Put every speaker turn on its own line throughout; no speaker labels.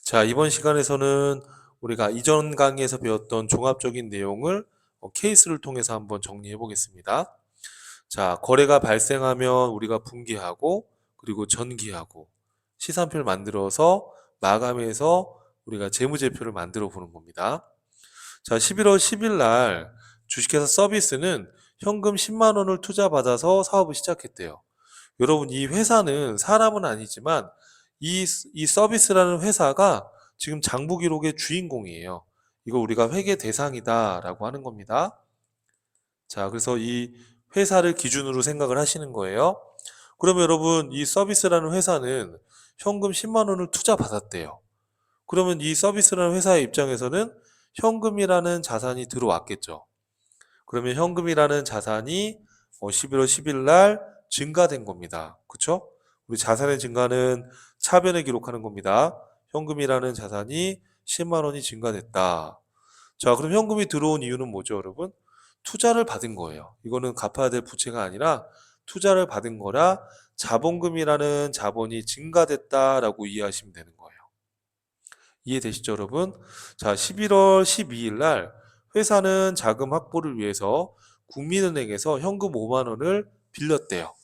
자, 이번 시간에서는 우리가 이전 강의에서 배웠던 종합적인 내용을 케이스를 통해서 한번 정리해 보겠습니다. 자, 거래가 발생하면 우리가 분기하고 그리고 전기하고 시산표를 만들어서 마감해서 우리가 재무제표를 만들어 보는 겁니다. 자, 11월 10일 날 주식회사 서비스는 현금 10만 원을 투자받아서 사업을 시작했대요. 여러분, 이 회사는 사람은 아니지만 이 서비스라는 회사가 지금 장부 기록의 주인공이에요. 이거 우리가 회계 대상이다라고 하는 겁니다. 자, 그래서 이 회사를 기준으로 생각을 하시는 거예요. 그러면 여러분, 이 서비스라는 회사는 현금 10만 원을 투자받았대요. 그러면 이 서비스라는 회사의 입장에서는 현금이라는 자산이 들어왔겠죠. 그러면 현금이라는 자산이 11월 10일 날 증가된 겁니다. 그쵸? 우리 자산의 증가는 차변에 기록하는 겁니다. 현금이라는 자산이 10만 원이 증가됐다. 자, 그럼 현금이 들어온 이유는 뭐죠, 여러분? 투자를 받은 거예요. 이거는 갚아야 될 부채가 아니라 투자를 받은 거라 자본금이라는 자본이 증가됐다라고 이해하시면 되는 거예요. 이해되시죠, 여러분? 자, 11월 12일 날 회사는 자금 확보를 위해서 국민은행에서 현금 5만 원을 빌렸대요.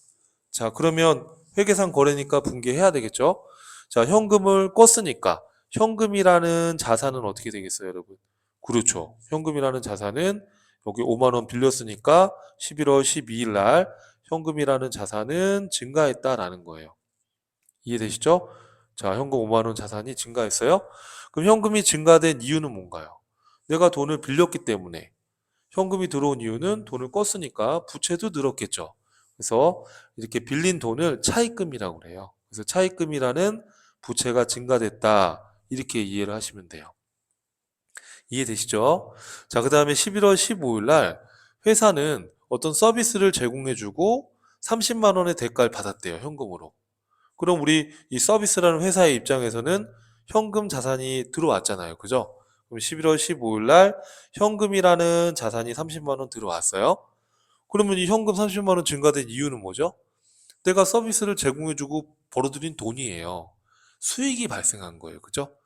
자, 그러면 회계상 거래니까 분개해야 되겠죠? 자, 현금을 껐으니까 현금이라는 자산은 어떻게 되겠어요, 여러분? 그렇죠. 현금이라는 자산은 여기 5만 원 빌렸으니까 11월 12일 날 현금이라는 자산은 증가했다라는 거예요. 이해되시죠? 자, 현금 5만 원 자산이 증가했어요. 그럼 현금이 증가된 이유는 뭔가요? 내가 돈을 빌렸기 때문에. 현금이 들어온 이유는 돈을 껐으니까 부채도 늘었겠죠. 그래서 이렇게 빌린 돈을 차입금이라고 그래요. 그래서 차입금이라는 부채가 증가됐다. 이렇게 이해를 하시면 돼요. 이해되시죠? 자, 그 다음에 11월 15일 날 회사는 어떤 서비스를 제공해주고 30만 원의 대가를 받았대요. 현금으로. 그럼 우리 이 서비스라는 회사의 입장에서는 현금 자산이 들어왔잖아요. 그죠? 그럼 11월 15일 날 현금이라는 자산이 30만 원 들어왔어요. 그러면 이 현금 30만 원 증가된 이유는 뭐죠? 내가 서비스를 제공해주고 벌어들인 돈이에요. 수익이 발생한 거예요. 그죠?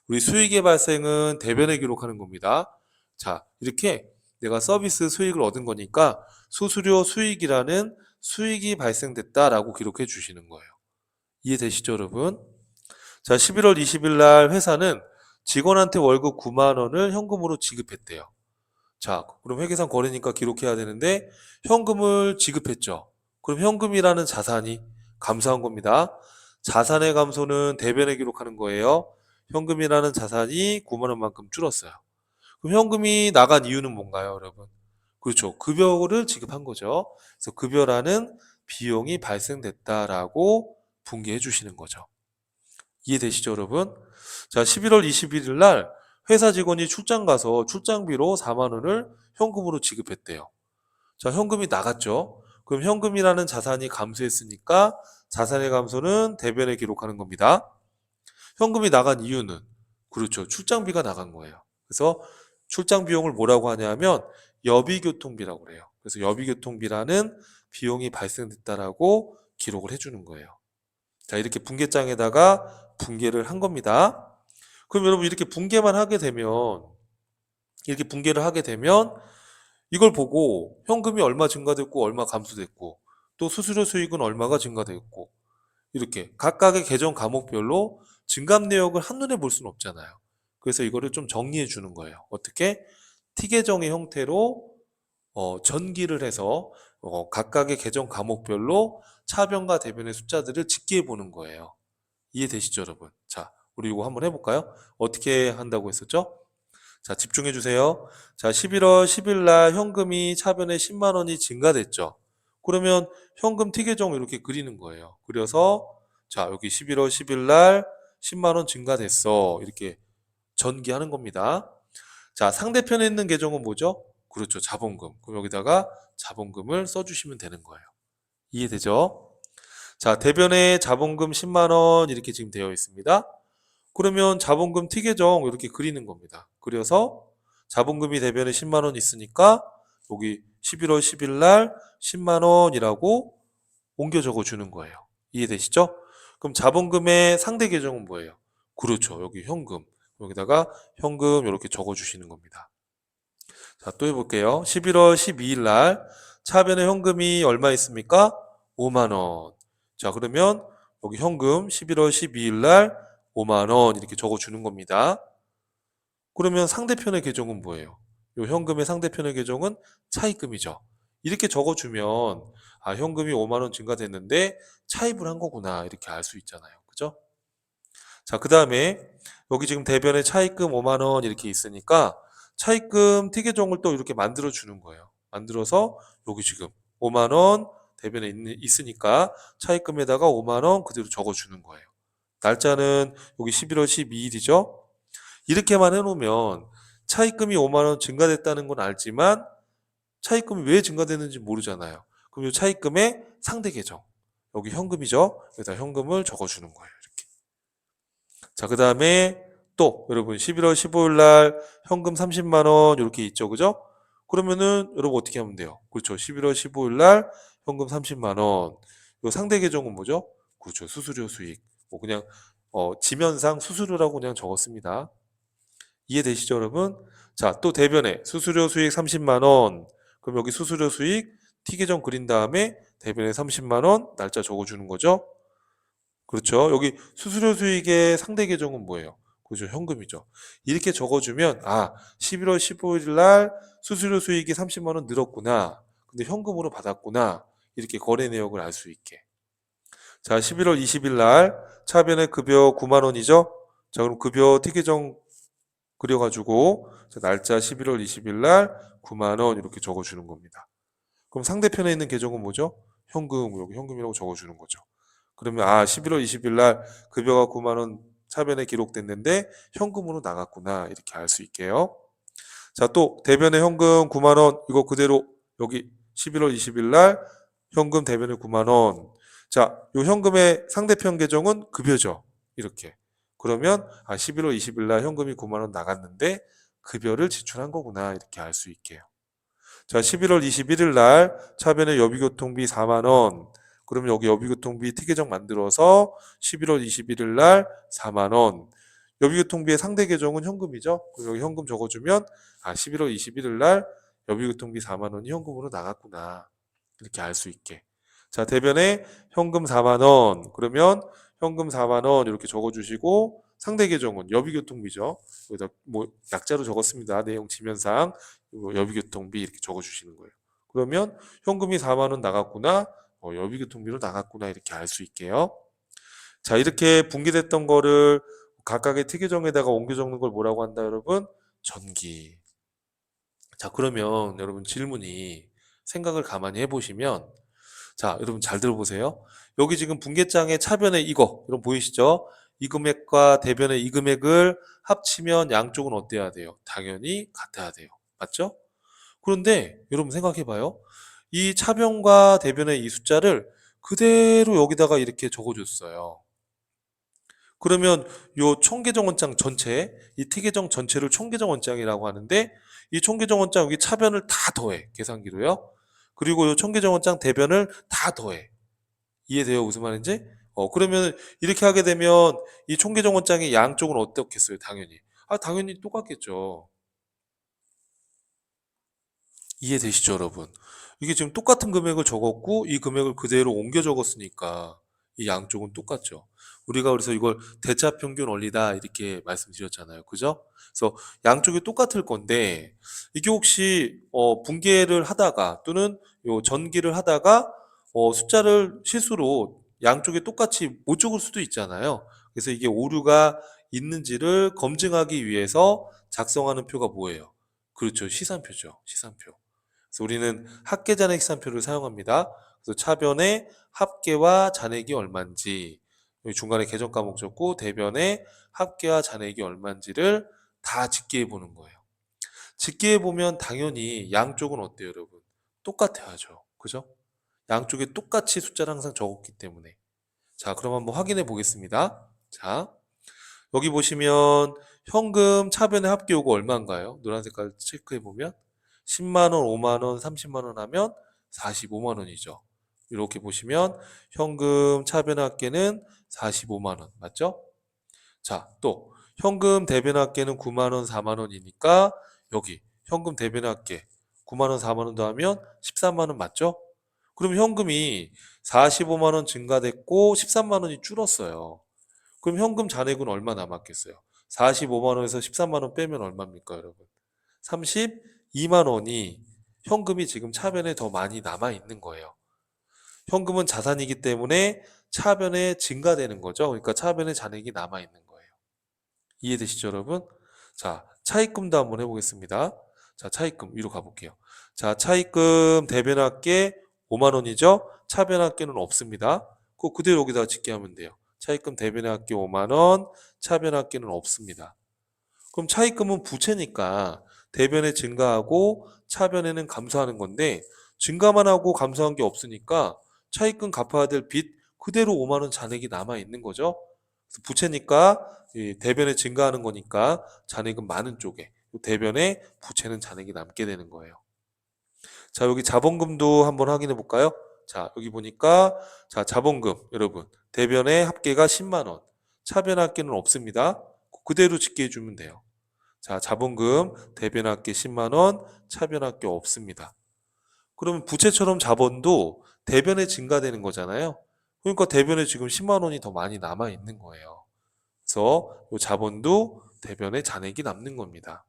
우리 수익의 발생은 대변에 기록하는 겁니다. 자, 이렇게 내가 서비스 수익을 얻은 거니까 수수료 수익이라는 수익이 발생됐다라고 기록해 주시는 거예요. 이해되시죠, 여러분? 자, 11월 20일 날 회사는 직원한테 월급 9만 원을 현금으로 지급했대요. 자, 그럼 회계상 거래니까 기록해야 되는데 현금을 지급했죠. 그럼 현금이라는 자산이 감소한 겁니다. 자산의 감소는 대변에 기록하는 거예요. 현금이라는 자산이 9만 원만큼 줄었어요. 그럼 현금이 나간 이유는 뭔가요, 여러분? 그렇죠. 급여를 지급한 거죠. 그래서 급여라는 비용이 발생됐다라고 분개해 주시는 거죠. 이해되시죠, 여러분? 자, 11월 21일 날 회사 직원이 출장 가서 출장비로 4만 원을 현금으로 지급했대요. 자, 현금이 나갔죠. 그럼 현금이라는 자산이 감소했으니까 자산의 감소는 대변에 기록하는 겁니다. 현금이 나간 이유는 그렇죠. 출장비가 나간 거예요. 그래서 출장 비용을 뭐라고 하냐면 여비교통비라고 그래요. 그래서 여비교통비라는 비용이 발생됐다라고 기록을 해주는 거예요. 자, 이렇게 분계장에다가 분계를 한 겁니다. 그럼 여러분 이렇게 분계만 하게 되면 이렇게 분계를 하게 되면 이걸 보고 현금이 얼마 증가됐고 얼마 감소됐고 또 수수료 수익은 얼마가 증가됐고 이렇게 각각의 계정 과목별로 증감 내역을 한눈에 볼 수는 없잖아요. 그래서 이거를 좀 정리해 주는 거예요. 어떻게? T 계정의 형태로 전기를 해서 각각의 계정 과목별로 차변과 대변의 숫자들을 집계해 보는 거예요. 이해되시죠, 여러분? 자, 우리 이거 한번 해볼까요? 어떻게 한다고 했었죠? 자, 집중해 주세요. 자, 11월 10일 날 현금이 차변에 10만 원이 증가됐죠. 그러면 현금 T 계정 이렇게 그리는 거예요. 그려서 자, 여기 11월 10일 날 10만 원 증가됐어. 이렇게 전기하는 겁니다. 자, 상대편에 있는 계정은 뭐죠? 그렇죠. 자본금. 그럼 여기다가 자본금을 써주시면 되는 거예요. 이해되죠? 자, 대변에 자본금 10만 원 이렇게 지금 되어 있습니다. 그러면 자본금 T 계정 이렇게 그리는 겁니다. 그려서 자본금이 대변에 10만 원 있으니까 여기 11월 10일 날 10만 원이라고 옮겨 적어 주는 거예요. 이해되시죠? 그럼 자본금의 상대 계정은 뭐예요? 그렇죠. 여기 현금. 여기다가 현금 이렇게 적어 주시는 겁니다. 자, 또 해볼게요. 11월 12일 날 차변에 현금이 얼마 있습니까? 5만 원. 자, 그러면 여기 현금 11월 12일 날 5만 원 이렇게 적어 주는 겁니다. 그러면 상대편의 계정은 뭐예요? 요 현금의 상대편의 계정은 차입금이죠. 이렇게 적어주면 아 현금이 5만 원 증가됐는데 차입을 한 거구나 이렇게 알 수 있잖아요. 그죠? 자, 그 다음에 여기 지금 대변에 차입금 5만 원 이렇게 있으니까 차입금 T 계정을 또 이렇게 만들어 주는 거예요. 만들어서 여기 지금 5만 원 대변에 있으니까 차입금에다가 5만 원 그대로 적어 주는 거예요. 날짜는 여기 11월 12일이죠. 이렇게만 해놓으면 차입금이 5만 원 증가됐다는 건 알지만 차입금이 왜 증가되는지 모르잖아요. 그럼 이 차입금의 상대 계정 여기 현금이죠. 여기다 현금을 적어주는 거예요. 이렇게. 자, 그 다음에 또 여러분 11월 15일 날 현금 30만 원 이렇게 있죠, 그죠? 그러면은 여러분 어떻게 하면 돼요? 그렇죠. 11월 15일 날 현금 30만 원. 이 상대 계정은 뭐죠? 그렇죠. 수수료 수익. 뭐 그냥 지면상 수수료라고 그냥 적었습니다. 이해되시죠, 여러분? 자, 또 대변에 수수료 수익 30만 원. 그럼 여기 수수료 수익 T 계정 그린 다음에 대변에 30만 원 날짜 적어주는 거죠. 그렇죠. 여기 수수료 수익의 상대 계정은 뭐예요? 그죠, 현금이죠. 이렇게 적어주면 아 11월 15일 날 수수료 수익이 30만 원 늘었구나. 근데 현금으로 받았구나. 이렇게 거래 내역을 알 수 있게. 자, 11월 20일 날 차변의 급여 9만 원이죠. 자, 그럼 급여 T 계정 그려가지고 날짜 11월 20일 날 9만 원 이렇게 적어주는 겁니다. 그럼 상대편에 있는 계정은 뭐죠? 현금, 여기 현금이라고 적어주는 거죠. 그러면 아 11월 20일 날 급여가 9만 원 차변에 기록됐는데 현금으로 나갔구나 이렇게 알 수 있게요. 자, 또 대변에 현금 9만 원 이거 그대로 여기 11월 20일 날 현금 대변에 9만 원. 자, 요 현금의 상대편 계정은 급여죠. 이렇게. 그러면 아 11월 20일 날 현금이 9만 원 나갔는데 급여를 지출한 거구나 이렇게 알 수 있게요. 자, 11월 21일 날 차변에 여비교통비 4만 원. 그러면 여기 여비교통비 T 계정 만들어서 11월 21일 날 4만 원. 여비교통비의 상대 계정은 현금이죠. 그럼 여기 현금 적어주면 아 11월 21일 날 여비교통비 4만 원이 현금으로 나갔구나 이렇게 알 수 있게. 자, 대변에 현금 4만 원. 그러면 현금 4만 원 이렇게 적어주시고 상대 계정은 여비교통비죠. 여기다 뭐 약자로 적었습니다. 내용 지면상 여비교통비 이렇게 적어주시는 거예요. 그러면 현금이 4만 원 나갔구나. 여비교통비로 나갔구나 이렇게 알 수 있게요. 자, 이렇게 분기됐던 거를 각각의 특유정에다가 옮겨 적는 걸 뭐라고 한다, 여러분? 전기. 자, 그러면 여러분 질문이 생각을 가만히 해보시면 자, 여러분 잘 들어보세요. 여기 지금 분계장의 차변에 이거, 여러분 보이시죠? 이 금액과 대변의 이 금액을 합치면 양쪽은 어때야 돼요? 당연히 같아야 돼요. 맞죠? 그런데 여러분 생각해봐요. 이 차변과 대변의 이 숫자를 그대로 여기다가 이렇게 적어줬어요. 그러면 요 총계정 원장 전체, 이 T계정 전체를 총계정 원장이라고 하는데 이 총계정 원장 여기 차변을 다 더해. 계산기로요. 그리고 요 총계정 원장 대변을 다 더해. 이해돼요? 무슨 말인지? 그러면 이렇게 하게 되면 이 총계정 원장의 양쪽은 어떻겠어요? 당연히. 아, 당연히 똑같겠죠. 이해되시죠, 여러분? 이게 지금 똑같은 금액을 적었고 이 금액을 그대로 옮겨 적었으니까 이 양쪽은 똑같죠. 우리가 그래서 이걸 대차평균 원리다 이렇게 말씀드렸잖아요. 그죠? 그래서 양쪽이 똑같을 건데 이게 혹시 분계를 하다가 또는 요 전기를 하다가 숫자를 실수로 양쪽에 똑같이 못 적을 수도 있잖아요. 그래서 이게 오류가 있는지를 검증하기 위해서 작성하는 표가 뭐예요? 그렇죠. 시산표죠. 시산표. 그래서 우리는 합계 잔액 시산표를 사용합니다. 그래서 차변에 합계와 잔액이 얼마인지 여기 중간에 계정 과목 적고 대변에 합계와 잔액이 얼마인지를 다 집계해 보는 거예요. 집계해 보면 당연히 양쪽은 어때요, 여러분? 똑같아야죠. 그죠? 양쪽에 똑같이 숫자를 항상 적었기 때문에. 자, 그럼 한번 확인해 보겠습니다. 자, 여기 보시면 현금 차변의 합계 요거 얼마인가요? 노란 색깔 체크해 보면 10만 원, 5만 원, 30만 원 하면 45만 원이죠. 이렇게 보시면 현금 차변의 합계는 45만 원 맞죠? 자, 또 현금 대변합계는 9만 원, 4만 원이니까 여기 현금 대변합계 9만 원, 4만 원 더하면 13만 원 맞죠? 그럼 현금이 45만 원 증가됐고 13만 원이 줄었어요. 그럼 현금 잔액은 얼마 남았겠어요? 45만 원에서 13만 원 빼면 얼마입니까, 여러분? 32만 원이 현금이 지금 차변에 더 많이 남아 있는 거예요. 현금은 자산이기 때문에 차변에 증가되는 거죠. 그러니까 차변에 잔액이 남아 있는 거예요. 이해되시죠, 여러분? 자, 차입금도 한번 해보겠습니다. 자, 차입금 위로 가볼게요. 자, 차입금 대변합계 5만 원이죠? 차변합계는 없습니다. 그대로 여기다 짓게 하면 돼요. 차입금 대변합계 5만 원, 차변합계는 없습니다. 그럼 차입금은 부채니까 대변에 증가하고 차변에는 감소하는 건데 증가만 하고 감소한 게 없으니까 차입금 갚아야 될 빚 그대로 5만 원 잔액이 남아 있는 거죠. 그래서 부채니까 대변에 증가하는 거니까 잔액은 많은 쪽에 대변에 부채는 잔액이 남게 되는 거예요. 자, 여기 자본금도 한번 확인해 볼까요? 자, 여기 보니까 자, 자본금 여러분 대변의 합계가 10만 원, 차변 합계는 없습니다. 그대로 집계해 주면 돼요. 자, 자본금 대변 합계 10만 원, 차변 합계 없습니다. 그러면 부채처럼 자본도 대변에 증가되는 거잖아요. 그러니까 대변에 지금 10만 원이 더 많이 남아 있는 거예요. 그래서 이 자본도 대변에 잔액이 남는 겁니다.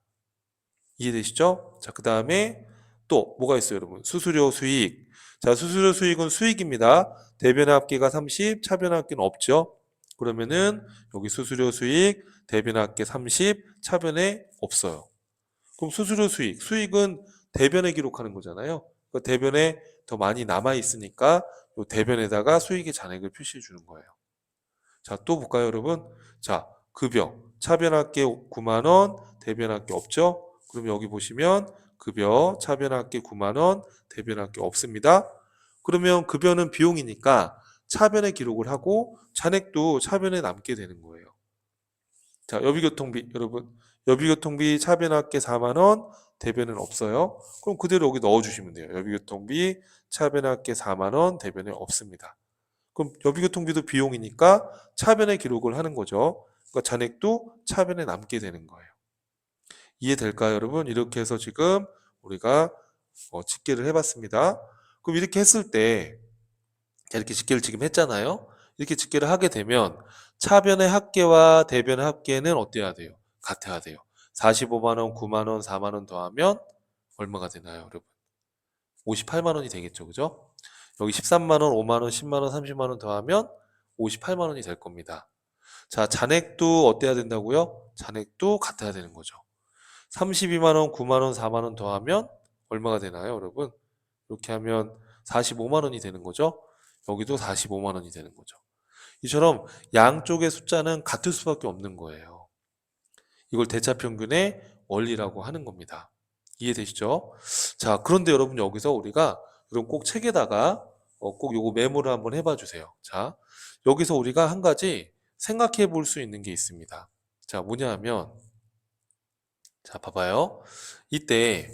이해되시죠? 자, 그 다음에 또 뭐가 있어요, 여러분? 수수료 수익. 자, 수수료 수익은 수익입니다. 대변의 합계가 30, 차변의 합계는 없죠. 그러면은 여기 수수료 수익, 대변의 합계 30, 차변에 없어요. 그럼 수수료 수익, 수익은 대변에 기록하는 거잖아요. 그 대변에 더 많이 남아 있으니까 이 대변에다가 수익의 잔액을 표시해 주는 거예요. 자, 또 볼까요, 여러분? 자, 급여. 차변합계 9만 원, 대변합계 없죠? 그럼 여기 보시면 급여, 차변합계 9만 원, 대변합계 없습니다. 그러면 급여는 비용이니까 차변에 기록을 하고 잔액도 차변에 남게 되는 거예요. 자, 여비교통비 여러분. 여비교통비 차변합계 4만 원, 대변은 없어요. 그럼 그대로 여기 넣어 주시면 돼요. 여비교통비 차변합계 4만 원, 대변에 없습니다. 그럼 여비교통비도 비용이니까 차변에 기록을 하는 거죠. 그러니까 잔액도 차변에 남게 되는 거예요. 이해될까요, 여러분? 이렇게 해서 지금 우리가 집계를 해봤습니다. 그럼 이렇게 했을 때 이렇게 집계를 지금 했잖아요. 이렇게 집계를 하게 되면 차변의 합계와 대변의 합계는 어때야 돼요? 같아야 돼요. 45만 원, 9만 원, 4만 원 더하면 얼마가 되나요, 여러분? 58만 원이 되겠죠, 그죠? 여기 13만 원, 5만 원, 10만 원, 30만 원 더하면 58만 원이 될 겁니다. 자, 잔액도 어때야 된다고요? 잔액도 같아야 되는 거죠. 32만 원, 9만 원, 4만 원 더하면 얼마가 되나요, 여러분? 이렇게 하면 45만 원이 되는 거죠. 여기도 45만 원이 되는 거죠. 이처럼 양쪽의 숫자는 같을 수밖에 없는 거예요. 이걸 대차평균의 원리라고 하는 겁니다. 이해되시죠? 자, 그런데 여러분 여기서 우리가 그럼 꼭 책에다가 꼭 요거 메모를 한번 해봐 주세요. 자, 여기서 우리가 한 가지 생각해 볼 수 있는 게 있습니다. 자, 뭐냐 하면 자, 봐봐요. 이때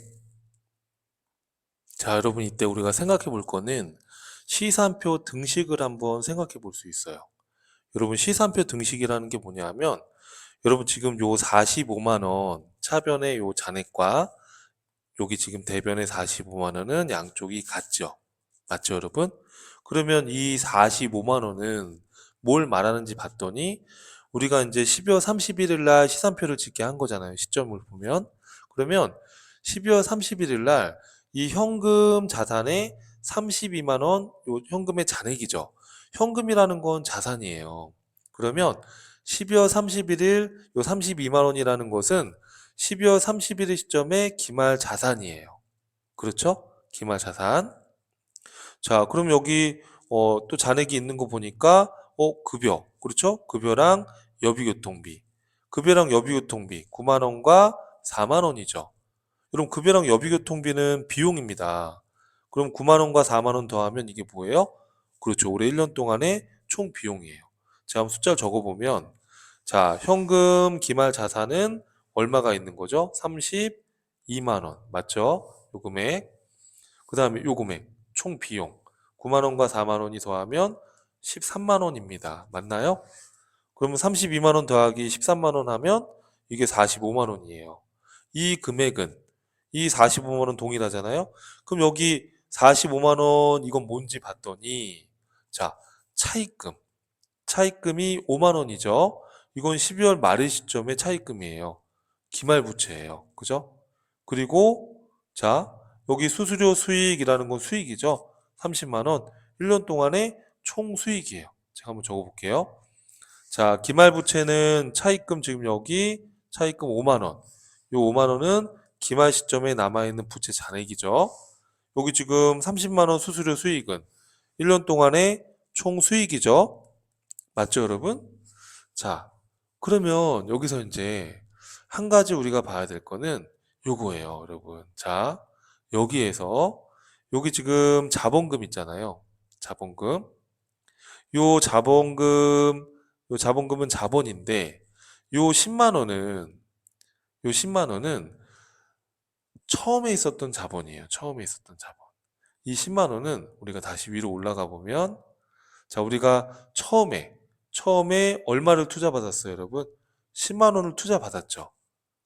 자, 여러분 이때 우리가 생각해 볼 거는 시산표 등식을 한번 생각해 볼 수 있어요. 여러분 시산표 등식이라는 게 뭐냐 하면 여러분 지금 요 45만 원 차변의 요 잔액과 여기 지금 대변의 45만 원은 양쪽이 같죠. 맞죠, 여러분? 그러면 이 45만 원은 뭘 말하는지 봤더니 우리가 이제 12월 31일 날 시산표를 찍게 한 거잖아요. 시점을 보면. 그러면 12월 31일 날 이 현금 자산의 32만 원 요 현금의 잔액이죠. 현금이라는 건 자산이에요. 그러면 12월 31일 요 32만 원이라는 것은 12월 31일 시점의 기말 자산이에요. 그렇죠? 기말 자산. 자, 그럼 여기 또 잔액이 있는 거 보니까 급여. 그렇죠? 급여랑 여비교통비. 급여랑 여비교통비 9만 원과 4만 원이죠. 그럼 급여랑 여비교통비는 비용입니다. 그럼 9만 원과 4만 원 더하면 이게 뭐예요? 그렇죠. 올해 1년 동안의 총 비용이에요. 제가 한번 숫자를 적어보면 자, 현금 기말 자산은 얼마가 있는 거죠? 32만 원. 맞죠? 요 금액. 그 다음에 요 금액. 총 비용. 9만 원과 4만 원이 더하면 13만 원입니다. 맞나요? 그러면 32만 원 더하기 13만 원 하면 이게 45만 원이에요. 이 금액은 이 45만 원 동일하잖아요. 그럼 여기 45만 원 이건 뭔지 봤더니 자, 차입금. 차입금이 5만 원이죠. 이건 12월 말일 시점의 차입금이에요. 기말 부채예요. 그죠? 그리고 자, 여기 수수료 수익이라는 건 수익이죠. 30만 원. 1년 동안의 총 수익이에요. 제가 한번 적어 볼게요. 자, 기말 부채는 차입금 지금 여기 차입금 5만 원. 요 5만 원은 기말 시점에 남아 있는 부채 잔액이죠. 여기 지금 30만 원 수수료 수익은 1년 동안의 총 수익이죠. 맞죠, 여러분? 자, 그러면 여기서 이제 한 가지 우리가 봐야 될 거는 요거예요, 여러분. 자, 여기에서 여기 지금 자본금 있잖아요. 자본금. 요 자본금, 요 자본금은 자본인데 요 10만 원은 요 10만 원은 처음에 있었던 자본이에요. 처음에 있었던 자본. 이 10만 원은 우리가 다시 위로 올라가 보면 자, 우리가 처음에 얼마를 투자받았어요, 여러분? 10만 원을 투자받았죠.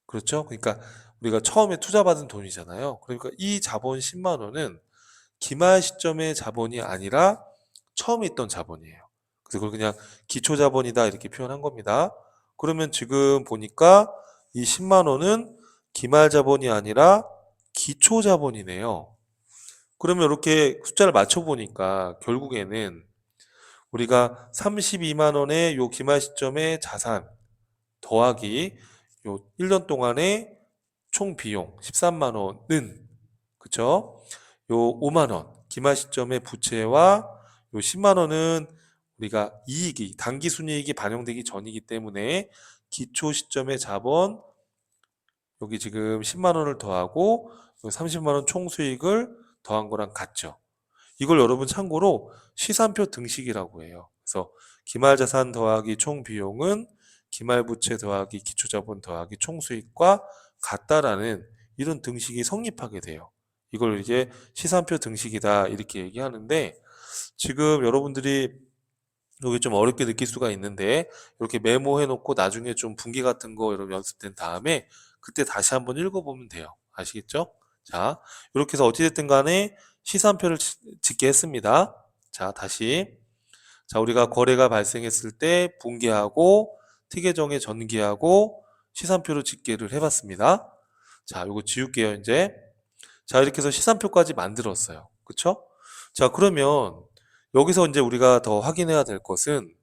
그렇죠? 그러니까 우리가 처음에 투자받은 돈이잖아요. 그러니까 이 자본 10만 원은 기말 시점의 자본이 아니라 처음에 있던 자본이에요. 그래서 그걸 그냥 기초 자본이다 이렇게 표현한 겁니다. 그러면 지금 보니까 이 10만 원은 기말 자본이 아니라 기초 자본이네요. 그러면 이렇게 숫자를 맞춰 보니까 결국에는 우리가 32만 원의 요 기말 시점의 자산 더하기 요 1년 동안의 총 비용 13만 원은 그쵸? 요 5만 원 기말 시점의 부채와 요 10만 원은 우리가 이익이 단기 순이익이 반영되기 전이기 때문에 기초 시점의 자본 여기 지금 10만 원을 더하고 30만 원 총 수익을 더한 거랑 같죠. 이걸 여러분 참고로 시산표 등식이라고 해요. 그래서 기말자산 더하기 총 비용은 기말부채 더하기 기초자본 더하기 총 수익과 같다라는 이런 등식이 성립하게 돼요. 이걸 이제 시산표 등식이다 이렇게 얘기하는데 지금 여러분들이 여기 좀 어렵게 느낄 수가 있는데 이렇게 메모해 놓고 나중에 좀 분기 같은 거 여러분 연습된 다음에 그때 다시 한번 읽어보면 돼요. 아시겠죠? 자, 이렇게 해서 어찌됐든 간에 시산표를 짓게 했습니다. 자, 다시. 자, 우리가 거래가 발생했을 때 분기하고 특예정에 전기하고 시산표를 짓기를 해봤습니다. 자, 요거 지울게요, 이제. 자, 이렇게 해서 시산표까지 만들었어요. 그쵸? 자, 그러면 여기서 이제 우리가 더 확인해야 될 것은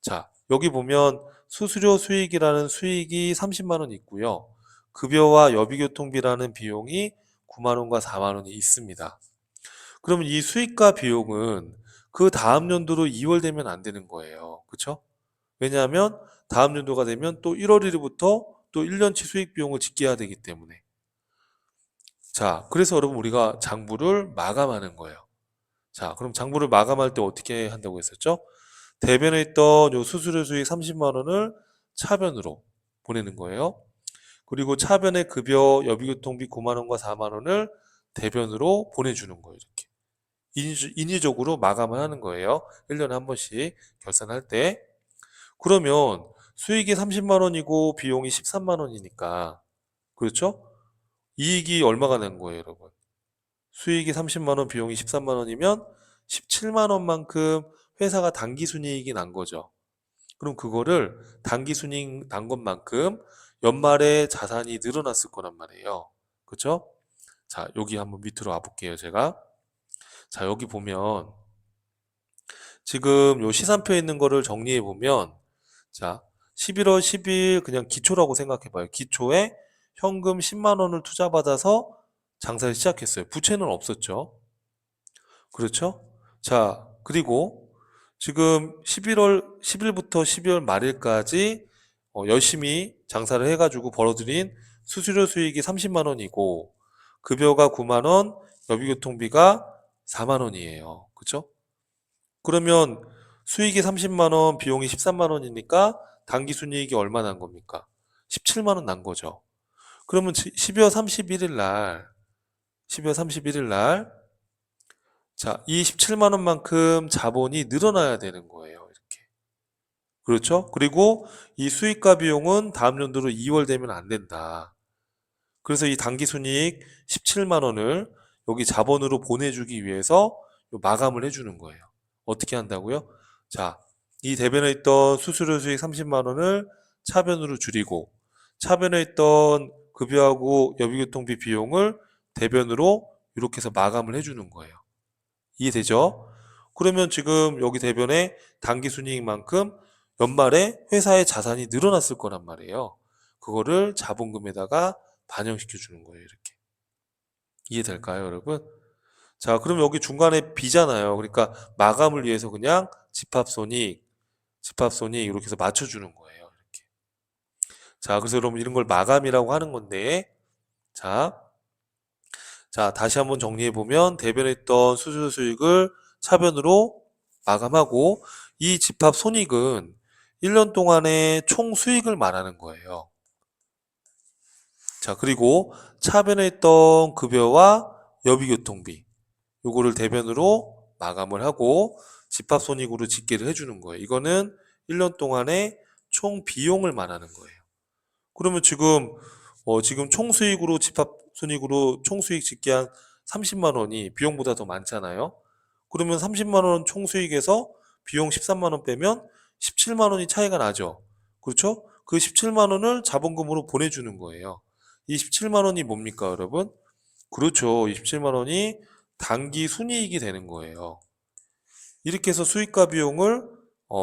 자, 여기 보면 수수료 수익이라는 수익이 30만 원 있고요. 급여와 여비교통비라는 비용이 9만 원과 4만 원이 있습니다. 그러면 이 수익과 비용은 그 다음 연도로 2월 되면 안 되는 거예요. 그쵸? 왜냐하면 다음 연도가 되면 또 1월 1일부터 또 1년치 수익 비용을 집계해야 되기 때문에. 자, 그래서 여러분 우리가 장부를 마감하는 거예요. 자, 그럼 장부를 마감할 때 어떻게 한다고 했었죠? 대변에 있던 요 수수료 수익 30만 원을 차변으로 보내는 거예요. 그리고 차변의 급여 여비교통비 9만 원과 4만 원을 대변으로 보내주는 거예요. 이렇게. 인위적으로 마감을 하는 거예요. 1년에 한 번씩 결산할 때. 그러면 수익이 30만 원이고 비용이 13만 원이니까 그렇죠? 이익이 얼마가 난 거예요, 여러분? 수익이 30만 원, 비용이 13만 원이면 17만 원만큼 회사가 당기 순이익이 난 거죠. 그럼 그거를 당기 순이익 난 것만큼 연말에 자산이 늘어났을 거란 말이에요. 그렇죠? 자, 여기 한번 밑으로 와 볼게요, 제가. 자, 여기 보면 지금 요 시산표에 있는 거를 정리해 보면 자, 11월 10일 그냥 기초라고 생각해 봐요. 기초에 현금 10만 원을 투자받아서 장사를 시작했어요. 부채는 없었죠. 그렇죠? 자, 그리고 지금 11월 10일부터 12월 말일까지 열심히 장사를 해가지고 벌어들인 수수료 수익이 30만 원이고 급여가 9만 원, 여비교통비가 4만 원이에요. 그렇죠? 그러면 수익이 30만 원, 비용이 13만 원이니까 당기순이익이 얼마 난 겁니까? 17만 원 난 거죠. 그러면 12월 31일 날, 12월 31일 날, 자, 이 17만 원만큼 자본이 늘어나야 되는 거예요. 이렇게. 그렇죠? 그리고 이 수익과 비용은 다음 연도로 2월 되면 안 된다. 그래서 이 당기순이익 17만 원을 여기 자본으로 보내주기 위해서 요 마감을 해주는 거예요. 어떻게 한다고요? 자, 이 대변에 있던 수수료 수익 30만 원을 차변으로 줄이고 차변에 있던 급여하고 여비교통비 비용을 대변으로 이렇게 해서 마감을 해주는 거예요. 이해되죠? 그러면 지금 여기 대변에 당기순이익만큼 연말에 회사의 자산이 늘어났을 거란 말이에요. 그거를 자본금에다가 반영시켜 주는 거예요, 이렇게. 이해될까요, 여러분? 자, 그럼 여기 중간에 B잖아요. 그러니까 마감을 위해서 그냥 집합손익 이렇게 해서 맞춰주는 거예요, 이렇게. 자, 그래서 여러분 이런 걸 마감이라고 하는 건데, 자, 다시 한번 정리해 보면 대변에 있던 수수료 수익을 차변으로 마감하고 이 집합손익은 1년 동안의 총 수익을 말하는 거예요. 자, 그리고 차변에 있던 급여와 여비교통비 요거를 대변으로 마감을 하고 집합손익으로 집계를 해주는 거예요. 이거는 1년 동안의 총 비용을 말하는 거예요. 그러면 지금 총수익으로 집합손익으로 총수익 집계한 30만 원이 비용보다 더 많잖아요. 그러면 30만 원 총수익에서 비용 13만 원 빼면 17만 원이 차이가 나죠. 그렇죠? 그 17만 원을 자본금으로 보내주는 거예요. 이 17만 원이 뭡니까, 여러분? 그렇죠. 27만 원이 단기 순이익이 되는 거예요. 이렇게 해서 수익과 비용을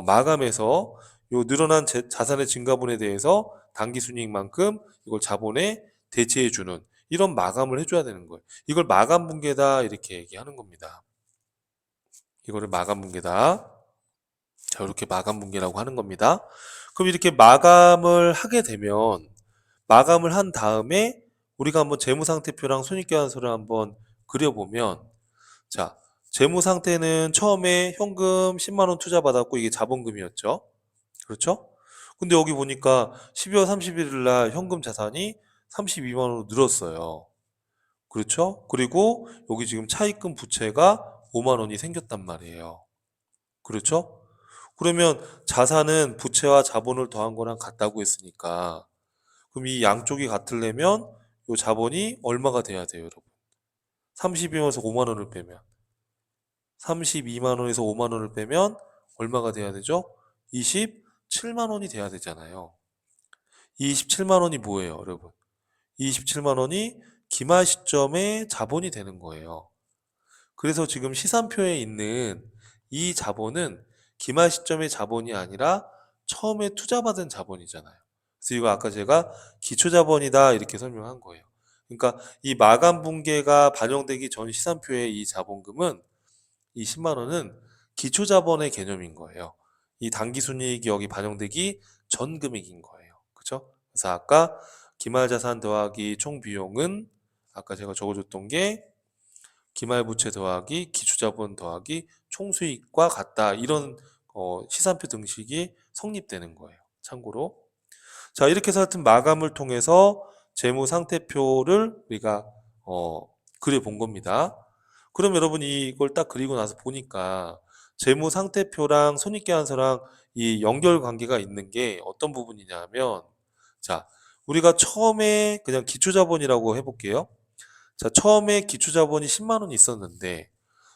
마감해서 요 늘어난 자산의 증가분에 대해서 단기 순이익만큼 이걸 자본에 대체해 주는 이런 마감을 해줘야 되는 거예요. 이걸 마감 분계다 이렇게 얘기하는 겁니다. 이거를 마감 분계다. 자, 이렇게 마감 분계라고 하는 겁니다. 그럼 이렇게 마감을 하게 되면 마감을 한 다음에 우리가 한번 재무상태표랑 손익계산서를 한번 그려보면 자, 재무 상태는 처음에 현금 10만 원 투자받았고 이게 자본금이었죠. 그렇죠? 근데 여기 보니까 12월 31일 날 현금 자산이 32만 원으로 늘었어요. 그렇죠? 그리고 여기 지금 차입금 부채가 5만 원이 생겼단 말이에요. 그렇죠? 그러면 자산은 부채와 자본을 더한 거랑 같다고 했으니까 그럼 이 양쪽이 같으려면 이 자본이 얼마가 돼야 돼요, 여러분? 32만원에서 5만 원을 빼면 32만 원에서 5만 원을 빼면 얼마가 돼야 되죠? 27만 원이 돼야 되잖아요. 이 27만 원이 뭐예요, 여러분? 이 27만 원이 기말 시점의 자본이 되는 거예요. 그래서 지금 시산표에 있는 이 자본은 기말 시점의 자본이 아니라 처음에 투자받은 자본이잖아요. 그래서 이거 아까 제가 기초자본이다 이렇게 설명한 거예요. 그러니까 이 마감 분계가 반영되기 전 시산표의 이 자본금은 이 10만 원은 기초자본의 개념인 거예요. 이 당기순이익이 여기 반영되기 전 금액인 거예요. 그죠? 그래서 아까 기말자산 더하기 총비용은 아까 제가 적어줬던 게 기말부채 더하기 기초자본 더하기 총수익과 같다. 이런 시산표 등식이 성립되는 거예요. 참고로. 자, 이렇게 해서 하여튼 마감을 통해서 재무상태표를 우리가 그려본 겁니다. 그럼 여러분 이걸 딱 그리고 나서 보니까 재무상태표랑 손익계산서랑 이 연결관계가 있는 게 어떤 부분이냐면 자, 우리가 처음에 그냥 기초자본이라고 해볼게요. 자, 처음에 기초자본이 10만 원이 있었는데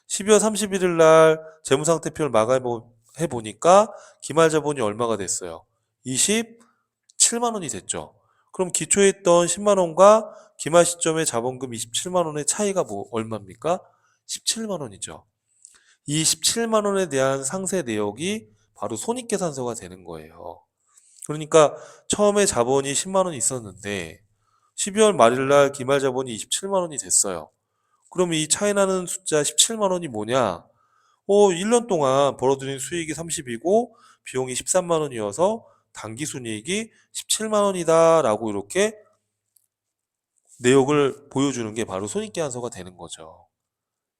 12월 31일 날 재무상태표를 마감해 보니까 기말자본이 얼마가 됐어요? 27만 원이 됐죠. 그럼 기초에 있던 10만 원과 기말 시점의 자본금 27만 원의 차이가 얼마입니까? 17만 원이죠. 이 17만 원에 대한 상세 내역이 바로 손익계산서가 되는 거예요. 그러니까 처음에 자본이 10만 원이 있었는데 12월 말일 날 기말 자본이 27만 원이 됐어요. 그럼 이 차이 나는 숫자 17만 원이 뭐냐? 1년 동안 벌어들인 수익이 30이고 비용이 13만 원이어서 당기순이익이 17만 원이다라고 이렇게 내역을 보여주는 게 바로 손익계산서가 되는 거죠.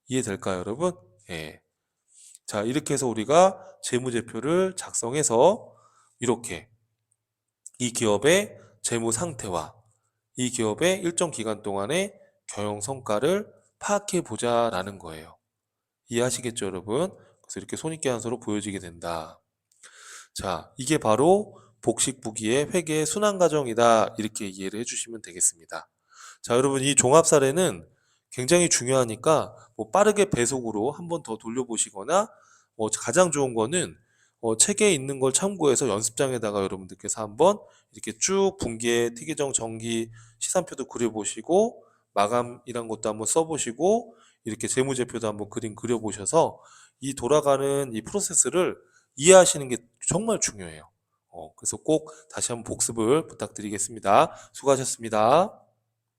이해될까요, 여러분? 예. 자, 이렇게 해서 우리가 재무제표를 작성해서 이렇게 이 기업의 재무 상태와 이 기업의 일정 기간 동안의 경영 성과를 파악해 보자라는 거예요. 이해하시겠죠, 여러분? 그래서 이렇게 손익계산서로 보여지게 된다. 자, 이게 바로 복식부기의 회계 순환 과정이다. 이렇게 이해를 해주시면 되겠습니다. 자, 여러분 이 종합 사례는 굉장히 중요하니까 뭐 빠르게 배속으로 한번 더 돌려보시거나 가장 좋은 거는 책에 있는 걸 참고해서 연습장에다가 여러분들께서 한번 이렇게 쭉 분기의 특이정 정기 시산표도 그려보시고 마감이란 것도 한번 써보시고 이렇게 재무제표도 한번 그림 그려보셔서 이 돌아가는 이 프로세스를 이해하시는 게 정말 중요해요. 그래서 꼭 다시 한번 복습을 부탁드리겠습니다. 수고하셨습니다.